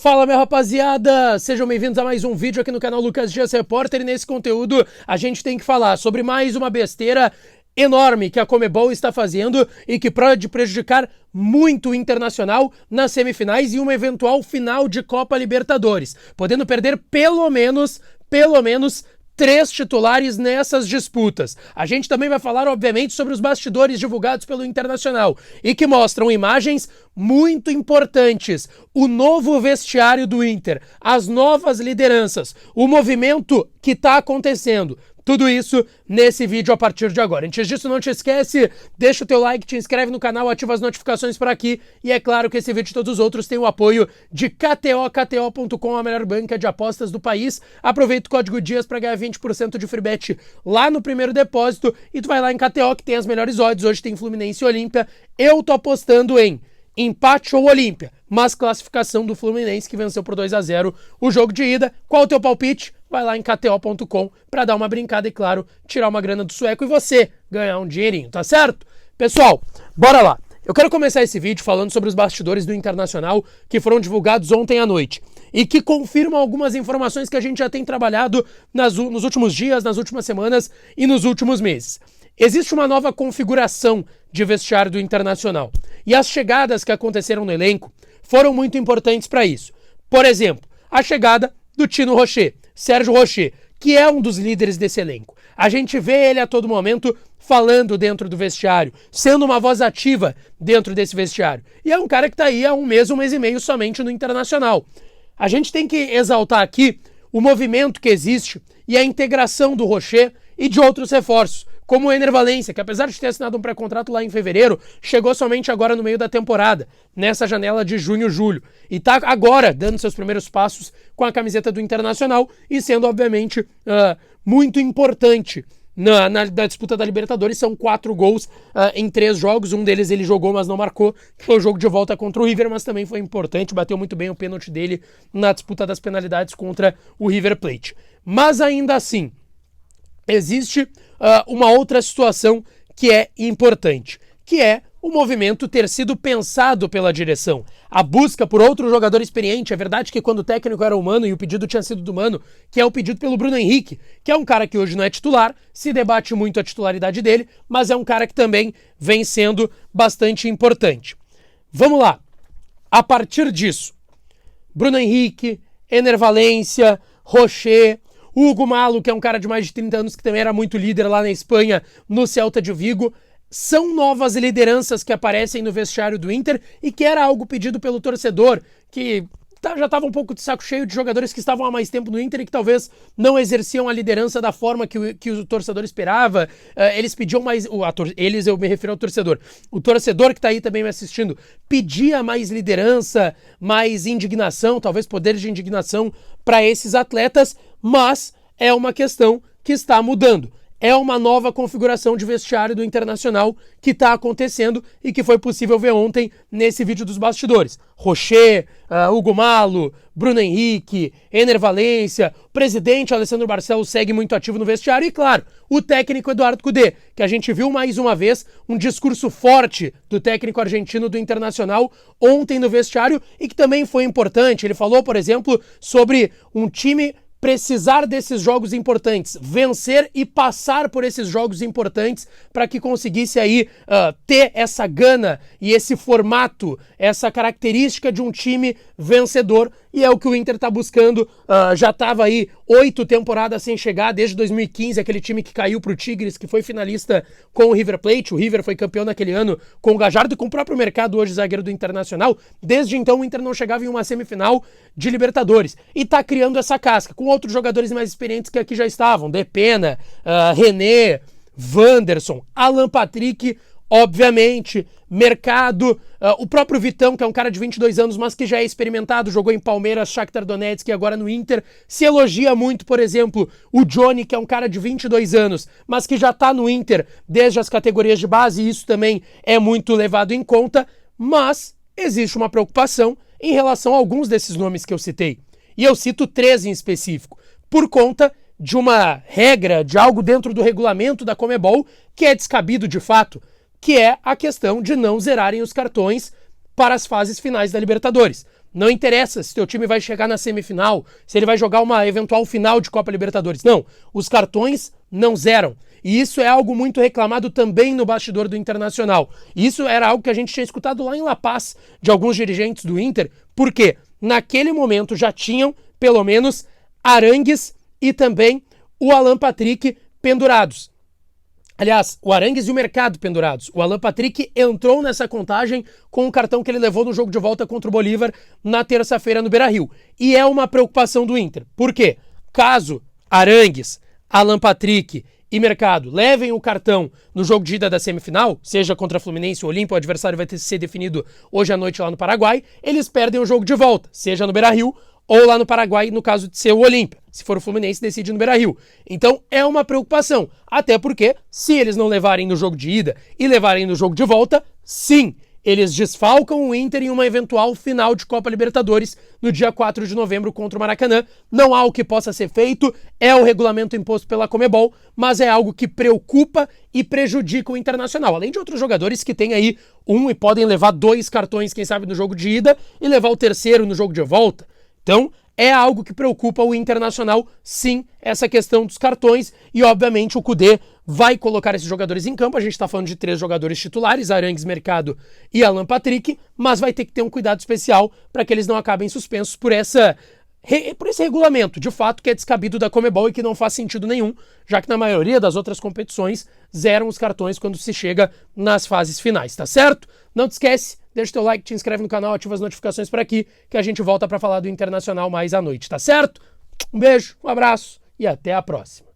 Fala, minha rapaziada! Sejam bem-vindos a mais um vídeo aqui no canal Lucas Dias Repórter, e nesse conteúdo a gente tem que falar sobre mais uma besteira enorme que a Conmebol está fazendo e que pode prejudicar muito o Internacional nas semifinais e uma eventual final de Copa Libertadores, podendo perder pelo menos 3 titulares nessas disputas. A gente também vai falar, obviamente, sobre os bastidores divulgados pelo Internacional e que mostram imagens muito importantes. O novo vestiário do Inter, as novas lideranças, o movimento que está acontecendo. Tudo isso nesse vídeo a partir de agora. Antes disso, não te esquece, deixa o teu like, te inscreve no canal, ativa as notificações por aqui. E é claro que esse vídeo e todos os outros têm o apoio de KTO.com, a melhor banca de apostas do país. Aproveita o código DIAS para ganhar 20% de free bet lá no primeiro depósito. E tu vai lá em KTO, que tem as melhores odds. Hoje tem Fluminense e Olímpia. Eu tô apostando em empate ou Olímpia, mas classificação do Fluminense, que venceu por 2-0 o jogo de ida. Qual o teu palpite? Vai lá em KTO.com para dar uma brincada e, claro, tirar uma grana do sueco e você ganhar um dinheirinho, tá certo? Pessoal, bora lá! Eu quero começar esse vídeo falando sobre os bastidores do Internacional que foram divulgados ontem à noite e que confirmam algumas informações que a gente já tem trabalhado nos últimos dias, nas últimas semanas e nos últimos meses. Existe uma nova configuração de vestiário do Internacional e as chegadas que aconteceram no elenco foram muito importantes para isso. Por exemplo, a chegada do Tino Rochet, Sérgio Rochet, que é um dos líderes desse elenco. A gente vê ele a todo momento falando dentro do vestiário, sendo uma voz ativa dentro desse vestiário. E é um cara que está aí há um mês e meio somente no Internacional. A gente tem que exaltar aqui o movimento que existe e a integração do Rochet e de outros reforços, como o Ener Valencia, que apesar de ter assinado um pré-contrato lá em fevereiro, chegou somente agora no meio da temporada, nessa janela de junho-julho. E está agora dando seus primeiros passos com a camiseta do Internacional e sendo, obviamente, muito importante na disputa da Libertadores. São 4 gols em 3 jogos, um deles ele jogou, mas não marcou, que foi o jogo de volta contra o River, mas também foi importante, bateu muito bem o pênalti dele na disputa das penalidades contra o River Plate. Mas ainda assim, existe uma outra situação que é importante, que é o movimento ter sido pensado pela direção. A busca por outro jogador experiente. É verdade que quando o técnico era o Mano e o pedido tinha sido do Mano, que é o pedido pelo Bruno Henrique, que é um cara que hoje não é titular, se debate muito a titularidade dele, mas é um cara que também vem sendo bastante importante. Vamos lá. A partir disso, Bruno Henrique, Ener Valencia, Rochet, Hugo Malo, que é um cara de mais de 30 anos que também era muito líder lá na Espanha, no Celta de Vigo, são novas lideranças que aparecem no vestiário do Inter e que era algo pedido pelo torcedor, que já estava um pouco de saco cheio de jogadores que estavam há mais tempo no Inter e que talvez não exerciam a liderança da forma que o torcedor esperava. Eles pediam mais... eu me refiro ao torcedor. O torcedor que está aí também me assistindo pedia mais liderança, mais indignação, talvez poder de indignação para esses atletas, mas é uma questão que está mudando. É uma nova configuração de vestiário do Internacional que está acontecendo e que foi possível ver ontem nesse vídeo dos bastidores. Rochet, Hugo Malo, Bruno Henrique, Ener Valencia, o presidente Alessandro Barcelos segue muito ativo no vestiário e, claro, o técnico Eduardo Cudê, que a gente viu mais uma vez um discurso forte do técnico argentino do Internacional ontem no vestiário e que também foi importante. Ele falou, por exemplo, sobre um time precisar desses jogos importantes, vencer e passar por esses jogos importantes para que conseguisse aí ter essa gana e esse formato, essa característica de um time vencedor, e é o que o Inter está buscando. Já estava aí 8 temporadas sem chegar, desde 2015, aquele time que caiu para o Tigres, que foi finalista com o River Plate. O River foi campeão naquele ano com o Gallardo e com o próprio Mercado, hoje zagueiro do Internacional. Desde então o Inter não chegava em uma semifinal de Libertadores e está criando essa casca com outros jogadores mais experientes que aqui já estavam, Depena, René, Wanderson, Alan Patrick, obviamente, Mercado, o próprio Vitão, que é um cara de 22 anos, mas que já é experimentado, jogou em Palmeiras, Shakhtar Donetsk e agora no Inter. Se elogia muito, por exemplo, o Johnny, que é um cara de 22 anos, mas que já tá no Inter desde as categorias de base, e isso também é muito levado em conta, mas existe uma preocupação em relação a alguns desses nomes que eu citei. E eu cito 3 em específico, por conta de uma regra, de algo dentro do regulamento da Conmebol, que é descabido de fato, que é a questão de não zerarem os cartões para as fases finais da Libertadores. Não interessa se teu time vai chegar na semifinal, se ele vai jogar uma eventual final de Copa Libertadores. Não, os cartões não zeram. E isso é algo muito reclamado também no bastidor do Internacional. Isso era algo que a gente tinha escutado lá em La Paz de alguns dirigentes do Inter, porque naquele momento já tinham, pelo menos, Arangues e também o Alan Patrick pendurados. Aliás, o Arangues e o Mercado pendurados. O Alan Patrick entrou nessa contagem com o cartão que ele levou no jogo de volta contra o Bolívar na terça-feira no Beira-Rio. E é uma preocupação do Inter. Por quê? Caso Arangues, Alan Patrick e Mercado levem o cartão no jogo de ida da semifinal, seja contra a Fluminense ou Olímpia, o adversário vai ter que ser definido hoje à noite lá no Paraguai, eles perdem o jogo de volta, seja no Beira-Rio ou lá no Paraguai, no caso de ser o Olímpia. Se for o Fluminense, decide no Beira-Rio. Então, é uma preocupação. Até porque, se eles não levarem no jogo de ida e levarem no jogo de volta, sim, eles desfalcam o Inter em uma eventual final de Copa Libertadores no dia 4 de novembro contra o Maracanã. Não há o que possa ser feito, é o regulamento imposto pela Conmebol, mas é algo que preocupa e prejudica o Internacional. Além de outros jogadores que têm aí e podem levar 2 cartões, quem sabe, no jogo de ida e levar o terceiro no jogo de volta. Então, é algo que preocupa o Internacional, sim, essa questão dos cartões, e obviamente o Kudê vai colocar esses jogadores em campo. A gente está falando de 3 jogadores titulares, Arangues, Mercado e Alan Patrick, mas vai ter que ter um cuidado especial para que eles não acabem suspensos por esse regulamento, de fato, que é descabido da Conmebol e que não faz sentido nenhum, já que na maioria das outras competições zeram os cartões quando se chega nas fases finais, tá certo? Não te esquece, deixa o teu like, te inscreve no canal, ativa as notificações por aqui, que a gente volta para falar do Internacional mais à noite, tá certo? Um beijo, um abraço e até a próxima.